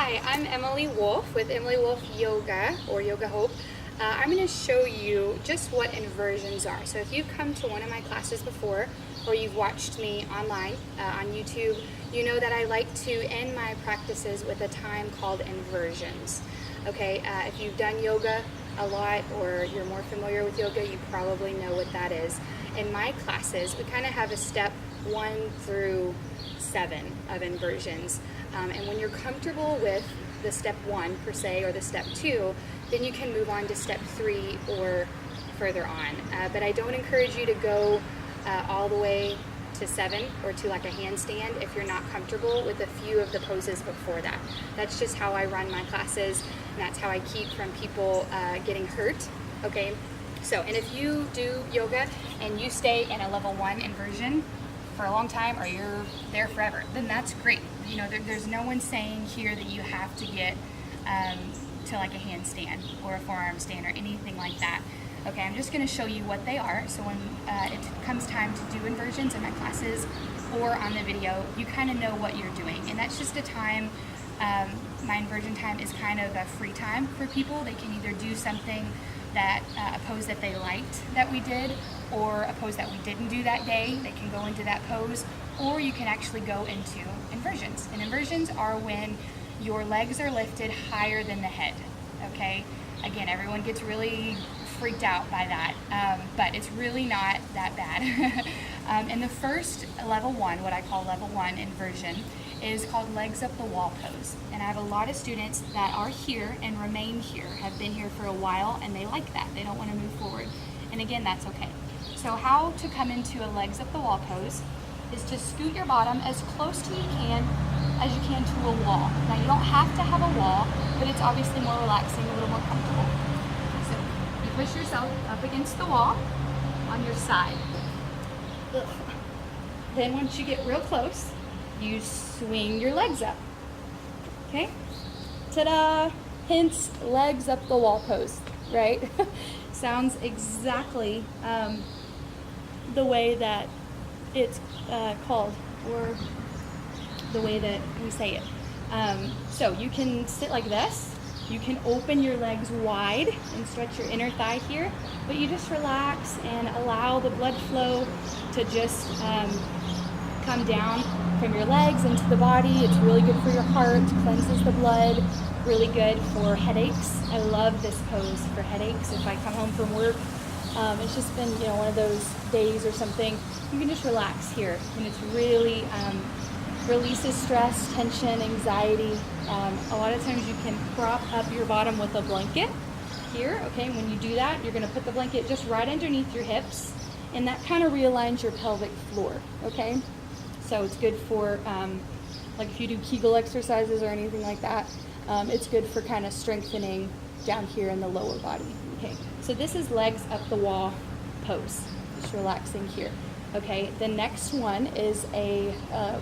Hi, I'm Emily Wolfe with Emily Wolfe Yoga or Yoga Hope. I'm going to show you just what inversions are. So if you've come to one of my classes before or you've watched me online on YouTube, you know that I like to end my practices with a time called inversions. Okay, if you've done yoga a lot or you're more familiar with yoga, you probably know what that is. In my classes, we kind of have a step 1 through 7 of inversions. And when you're comfortable with the step 1 per se, or the step 2, then you can move on to step 3 or further on. But I don't encourage you to go all the way to 7 or to like a handstand if you're not comfortable with a few of the poses before that. That's just how I run my classes, and that's how I keep from people getting hurt. Okay, so, and if you do yoga and you stay in a level 1 inversion for a long time, or you're there forever, then that's great. You know, there's no one saying here that you have to get to like a handstand or a forearm stand or anything like that. Okay, I'm just going to show you what they are, so when it comes time to do inversions in my classes or on the video, you kind of know what you're doing. And that's just a time, my inversion time is kind of a free time for people. They can either do something that, a pose that they liked that we did, or a pose that we didn't do that day. They can go into that pose, or you can actually go into inversions. And inversions are when your legs are lifted higher than the head, okay? Again, everyone gets really freaked out by that, but it's really not that bad. And the first level 1, what I call level 1 inversion, is called legs up the wall pose. And I have a lot of students that are here and remain here, have been here for a while, and they like that. They don't want to move forward. And again, that's okay. So how to come into a legs up the wall pose is to scoot your bottom as close to you can to a wall. Now you don't have to have a wall, but it's obviously more relaxing, a little more comfortable. So you push yourself up against the wall on your side. Then once you get real close, you swing your legs up. Okay? Ta-da! Hence, legs up the wall pose, right? Sounds exactly the way that it's called, or the way that we say it. So you can sit like this. You can open your legs wide and stretch your inner thigh here, but you just relax and allow the blood flow to just come down from your legs into the body. It's really good for your heart, cleanses the blood, really good for headaches. I love this pose for headaches. If I come home from work, it's just been, you know, one of those days or something, you can just relax here, and it's really releases stress, tension, anxiety. A lot of times you can prop up your bottom with a blanket here, okay? When you do that, you're gonna put the blanket just right underneath your hips, and that kind of realigns your pelvic floor, okay? So it's good for, like if you do Kegel exercises or anything like that, it's good for kind of strengthening down here in the lower body, okay? So this is legs up the wall pose, just relaxing here. Okay, the next one is a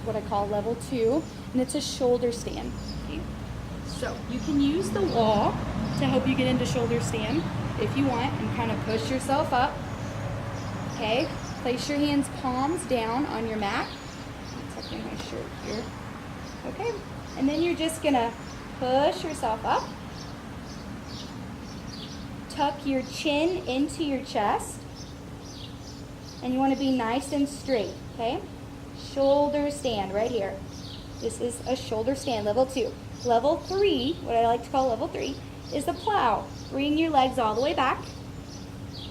what I call level 2, and it's a shoulder stand. Okay? So you can use the wall to help you get into shoulder stand if you want, and kind of push yourself up. Okay, place your hands palms down on your mat. I'm tucking my shirt here. Okay, and then you're just gonna push yourself up. Tuck your chin into your chest. And you want to be nice and straight, okay? Shoulder stand right here. This is a shoulder stand, level 2. Level 3, what I like to call level 3, is the plow. Bring your legs all the way back.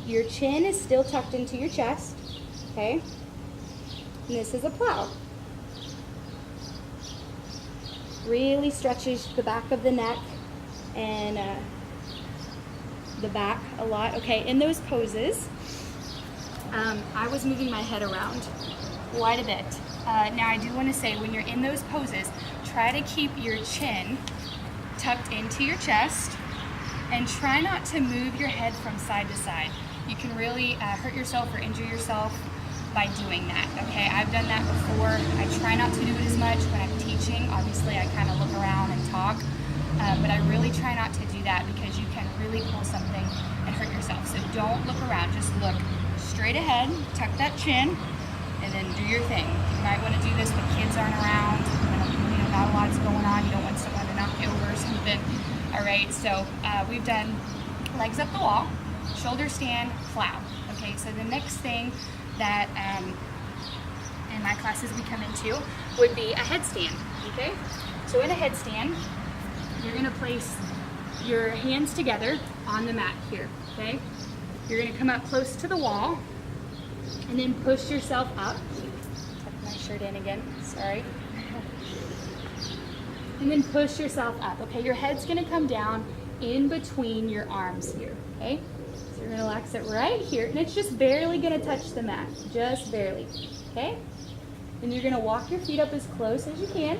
Your chin is still tucked into your chest, okay? And this is a plow. Really stretches the back of the neck and the back a lot. Okay, in those poses, I was moving my head around quite a bit. Now I do want to say, when you're in those poses, try to keep your chin tucked into your chest and try not to move your head from side to side. You can really hurt yourself or injure yourself by doing that, okay? I've done that before. I try not to do it as much when I'm teaching. Obviously, I kind of look around and talk, but I really try not to do that because you can really pull something and hurt yourself. So don't look around, just look straight ahead, tuck that chin, and then do your thing. You might want to do this when kids aren't around, when, you know, not a lot's going on. You don't want someone to knock you over something. All right, so we've done legs up the wall, shoulder stand, plow. Okay, so the next thing that in my classes we come into would be a headstand. Okay, so in a headstand, you're gonna place your hands together on the mat here. Okay, you're gonna come up close to the wall and then push yourself up. Tuck my shirt in again, sorry. And then push yourself up. Okay, your head's gonna come down in between your arms here. Okay, so you're gonna relax it right here, and it's just barely gonna touch the mat, just barely. Okay, and you're gonna walk your feet up as close as you can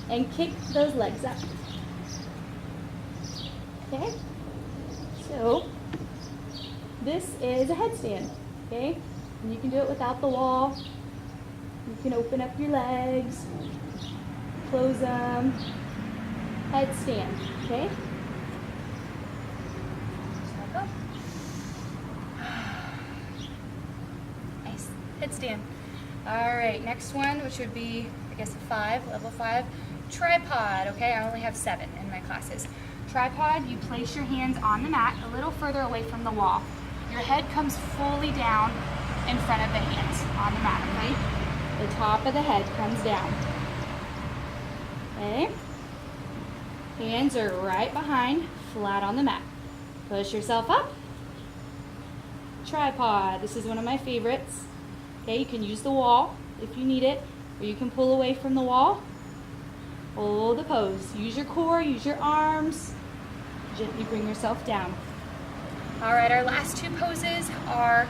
and kick those legs up. Okay, so this is a headstand. Okay, and you can do it without the wall. You can open up your legs, close them, headstand, okay? Nice, headstand. All right, next one, which would be, I guess, level 5, tripod, okay? I only have 7 in my classes. Tripod, you place your hands on the mat a little further away from the wall. Your head comes fully down in front of the hands on the mat, okay? The top of the head comes down. Okay? Hands are right behind, flat on the mat. Push yourself up. Tripod. This is one of my favorites. Okay, you can use the wall if you need it, or you can pull away from the wall. Hold the pose. Use your core, use your arms. Gently bring yourself down. All right, our last 2 poses are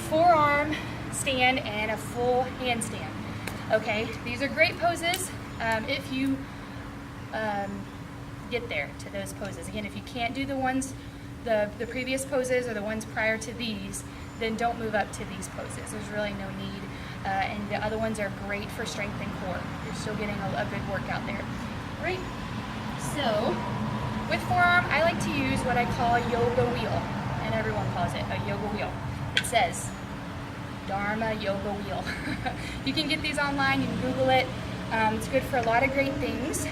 forearm stand and a full handstand. Okay, these are great poses if you get there to those poses. Again, if you can't do the ones, the previous poses or the ones prior to these, then don't move up to these poses. There's really no need. And the other ones are great for strength and core. You're still getting a good workout there. Right? So, with forearm, I like to use what I call a yoga wheel, and everyone calls it a yoga wheel. It says Dharma yoga wheel. You can get these online, you can Google it. It's good for a lot of great things.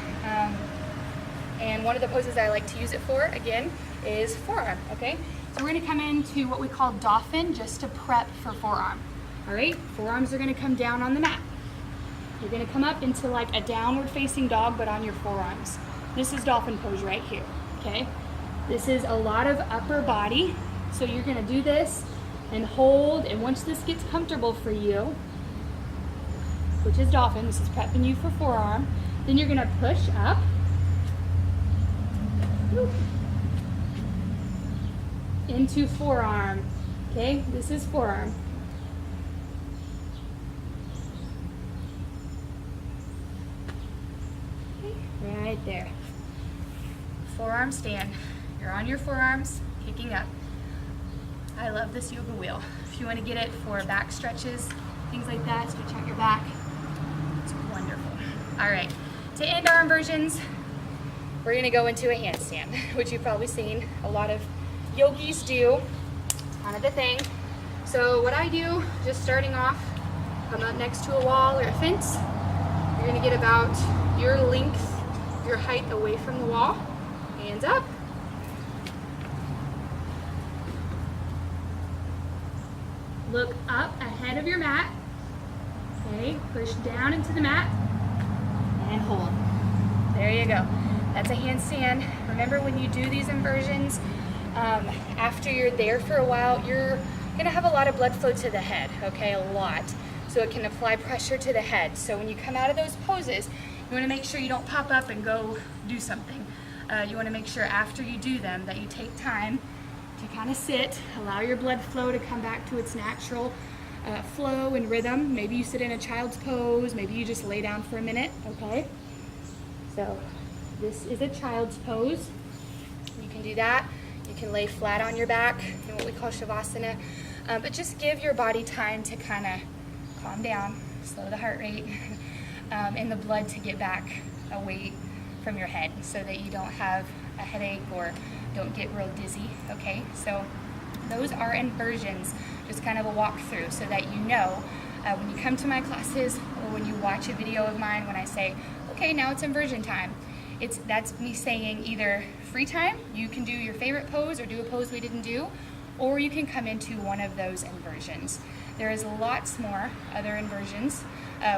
And one of the poses I like to use it for, again, is forearm, okay? So we're gonna come into what we call dolphin just to prep for forearm. All right, forearms are gonna come down on the mat. You're gonna come up into like a downward facing dog, but on your forearms. This is dolphin pose right here, okay? This is a lot of upper body. So you're gonna do this and hold, and once this gets comfortable for you, which is dolphin, this is prepping you for forearm, then you're gonna push up. Into forearm, okay? This is forearm. Okay, right there. Forearm stand. You're on your forearms, kicking up. I love this yoga wheel. If you want to get it for back stretches, things like that, stretch out your back, it's wonderful. All right, to end our inversions, we're gonna go into a handstand, which you've probably seen a lot of yogis do. It's kind of the thing. So what I do, just starting off, come up next to a wall or a fence. You're gonna get about your length, your height away from the wall. Hands up. Look up ahead of your mat. Okay, push down into the mat and hold. There you go. That's a handstand. Remember, when you do these inversions, after you're there for a while, you're gonna have a lot of blood flow to the head, okay, a lot. So it can apply pressure to the head. So when you come out of those poses, you wanna make sure you don't pop up and go do something. You wanna make sure after you do them that you take time to kind of sit, allow your blood flow to come back to its natural flow and rhythm. Maybe you sit in a child's pose, maybe you just lay down for a minute, okay? So this is a child's pose. You can do that. You can lay flat on your back in what we call Shavasana, but just give your body time to kind of calm down, slow the heart rate, and the blood to get back away from your head so that you don't have a headache or don't get real dizzy, okay? So those are inversions, just kind of a walkthrough so that you know when you come to my classes or when you watch a video of mine when I say, okay, now it's inversion time. That's me saying either free time, you can do your favorite pose or do a pose we didn't do, or you can come into one of those inversions. There is lots more other inversions.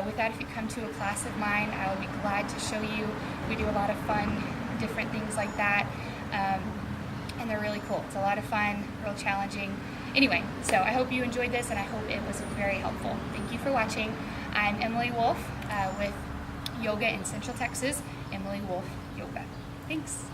With that, if you come to a class of mine, I will be glad to show you. We do a lot of fun, different things like that, and they're really cool. It's a lot of fun, real challenging. Anyway, so I hope you enjoyed this, and I hope it was very helpful. Thank you for watching. I'm Emily Wolfe with Yoga in Central Texas, Emily Wolfe Yoga. Thanks.